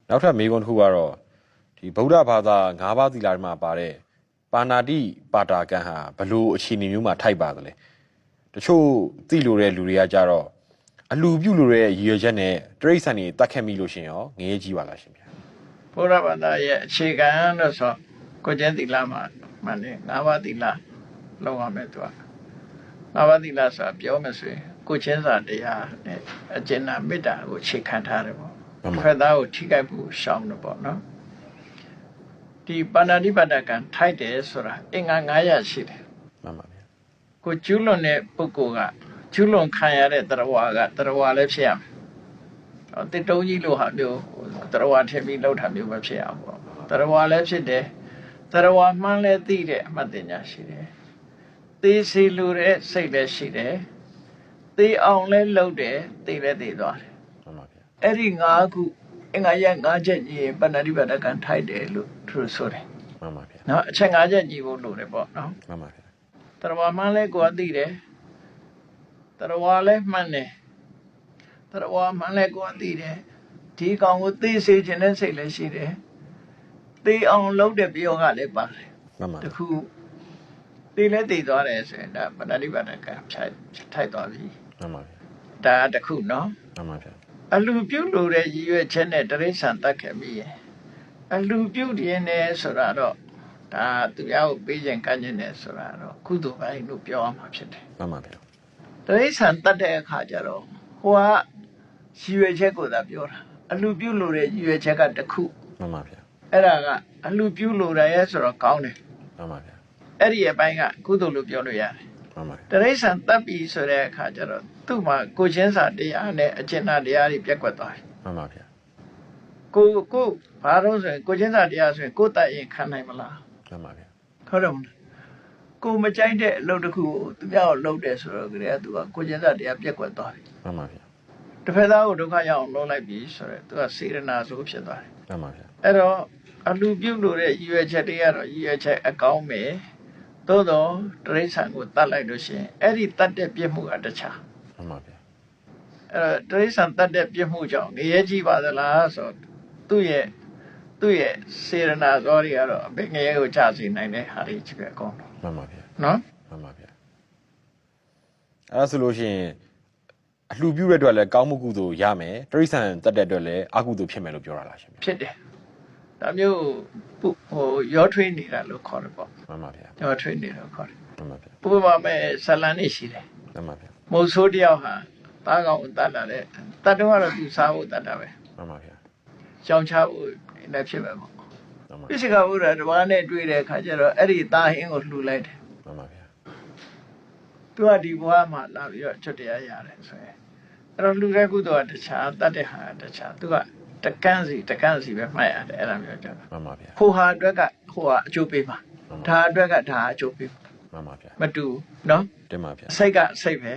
နောက်ထပ်မေးခွန်းတစ်ခုကတော့ဒီဗုဒ္ဓဘာသာ၅ပါးသီလတွေမှာပါတဲ့ပါဏာတိပါတာကံဟာဘလို့အခြေအနေမျိုးမှာထိုက်ပါသလဲတချို့သိလို့တဲ့လူတွေကကြတော့အလူပြုလို့တဲ့ရည်ရွယ်ချက်နဲ့တရိษံတွေတတ်ခဲ့မိလို့ရှင်ရောငရဲကြီးပါလားရှင်ဗျာ ဘုရားဘာသာရဲ့အခြေခံလို့ဆိုကိုကျင့်သီလမှာမှန်တယ်၅ပါးသီလလုံးဝမဲ့သူက၅ပါးသီလဆိုတာပြောမယ်ဆိုရင်ကိုချင်းစာတရားနဲ့အကျဉ်းနာမေတ္တာကိုအခြေခံထားတယ်ပေါ့ဖက်သားကိုထိခိုက်ဖို့ရှောင်တယ်ပေါ့နော်ဒီပါဏာတိပါဒကံထိုက်တယ်ဆိုတာအင်္ဂါ900ရှိတယ် မှန်ပါဗျာ ကိုကျူးလွန်တဲ့ပုဂ္ဂိုလ်ကကျူးလွန်ခံရတဲ့တရားဝါကတရားဝါလည်းဖြစ်ရမယ်တစ်တုံးကြီးလိုဟာမျိုးတရားဝါထင်ပြီးလောက်တာမျိုးပဲဖြစ်အောင်ပေါ့တရားဝါလည်းဖြစ်တယ်တရားဝါမှန်းလည်းသိတဲ့အမှတ်တင်ညာရှိတယ်သိစီလူတဲ့စိတ်လည်းရှိတယ်သိအောင်လည်းလုပ်တယ်သိလည်းသိသွားတယ် မှန်ပါဗျာ အဲ့ဒီ၅ခုအင်္ဂါရ၅ချက်ကြီးပဏာတိပါဒကံထိုက်တယ်လို့သူတို့ဆိုတယ် မှန်ပါဗျာ နော်အချက်၅ချက်ကြီးဖို့လိုတယ်ပေါ့နော် မှန်ပါဗျာ တရားဝါမှန်းလည်းကိုယ်သိတယ်တရားဝါလည်းမှန်တယ်တရားဝါမှန်လည်းကိုယ်သိတယ်ဒီကောင်ကိုသိစေခြင်းနဲ့စိတ်လည်းရှိတယ်သိအောင်လုပ်တဲ့ပြောကလည်းပါတယ် မှန်ပါ တခုသိလည်းသိသွားတယ်ဆိုရင်ဒါပဏာတိပါဒကံထိုက်သွားပြီ မှန်ပါဗျာ ဒါတခုနော် မှန်ပါဗျာ အလူပြုတ်လို့တဲ့ရည်ရွယ်ချက်နဲ့တရိษံတတ်ခဲ့ပြီအလူပြုတ်ရင်းနဲ့ဆိုတာတော့ဒါသူများကိုပေးခြင်းကမ်းခြင်းနဲ့ဆိုတာတော့ကုသိုလ်ပိုင်းလို့ပြောရမှာဖြစ်တယ် မှန်ပါဗျာ တရိษံတတ်တဲ့အခါကျတော့ဟိုကရည်ရွယ်ချက်ကိုသာပြောတာအလူပြုတ်လို့တဲ့ရည်ရွယ်ချက်ကတခု မှန်ပါဗျာ အဲ့ဒါကအလူပြုတ်လို့ရရဲ့ဆိုတော့ကောင်းတယ် မှန်ပါဗျာ အဲ့ဒီအပိုင်းကကုသိုလ်လို့ပြောလို့ရတယ် မှန်ပါ တရိษံတတ်ပြီဆိုတဲ့အခါကျတော့သူ့မှာကိုချင်းစာတရားနဲ့အကျဉ်းသားတရားတွေပြက်ကွက်သွားတယ် မှန်ပါဗျာ ကိုဘာလို့ဆိုရင်ကိုချင်းစာတရားဆိုရင်ကိုတတ်ရင်ခံနိုင်မလား မှန်ပါဗျာ ဟုတ်တယ်မလားကိုမကြိုက်တဲ့အလုပ်တစ်ခုကိုသူများကိုလုပ်တယ်ဆိုတော့ကြတဲ့သူကကိုချင်းစာတရားပြက်ကွက်သွားတယ် မှန်ပါဗျာ တစ်ဖက်သားကိုဒုက္ခရောက်အောင်လုပ်လိုက်ပြီဆိုတော့သူကစေရနာဆိုဖြစ်သွားတယ် မှန်ပါဗျာ အဲ့တော့အလူပြုတ်လို့တဲ့ရည်ရွယ်ချက်တွေကတော့ရည်ရွယ်ချက်အကောင်းပဲသို့တော့တရိษံကိုတတ်လိုက်လို့ရှိရင်အဲ့ဒီတတ်တဲ့ပြစ်မှုကတခြား မှန်ပါဗျာ အဲ့တော့တရိษံတတ်တဲ့ပြစ်မှုကြောင့်ငရဲကြီးပါသလားဆိုတော့သူ့ရဲ့စေရနာသောတွေကတော့အပင်ငရဲကိုချစေနိုင်တဲ့ဟာတွေကြီးပဲအကုန်လုံး မှန်ပါဗျာ နော် မှန်ပါဗျာအဲ့ဒါဆိုလို့ရှိရင်အလှပြုတဲ့အတွက်လည်းကောင်းမှုကုသိုလ်ရမယ်တရိษံတက်တဲ့အတွက်လည်းအကုသိုလ်ဖြစ်မယ်လို့ပြောတာလားရှင် ဖြစ်တယ်ဒါမျိုးဟိုရောထွေးနေတာလို့ခေါ်တယ်ပေါ့ မှန်ပါဗျာ ရောထွေးနေလို့ခေါ်တယ် မှန်ပါဗျာ ဥပမာမဲ့ဇလန်နေရှိတယ် မှန်ပါဗျာ မုတ်ဆိုးတယောက်ဟာသားကောင်တတ်လာတဲ့တတ်တော့ကတော့သူစားဖို့တတ်တာပဲ မှန်ပါဗျာ ကြောင်ချဖို့လည်းဖြစ်ပဲပေါ့ မှန်ပါ ပြစ္ဆကဘုရားတပားနဲ့တွေ့တဲ့အခါကျတော့အဲ့ဒီသားဟင်းကိုလှူလိုက်တယ် မှန်ပါဗျာ သူကဒီဘဝမှာလာပြီးတော့ချွတ်တရားရတယ်ဆိုရင်အဲ့တော့လှူတဲ့ကုသိုလ်ကတခြားတတ်တဲ့ဟာကတခြားသူကတကန်းစီပဲမှတ်ရတယ်အဲ့ဒါမျိုးကြောင့် မှန်ပါဗျာ ဟိုဟာအတွက်ကဟိုဟာအကျိုးပေးမှာဒါအတွက်ကဒါအကျိုးပေး မှန်ပါဗျာ မတူနော် တင်ပါဗျာ စိတ်ကစိတ်ပဲ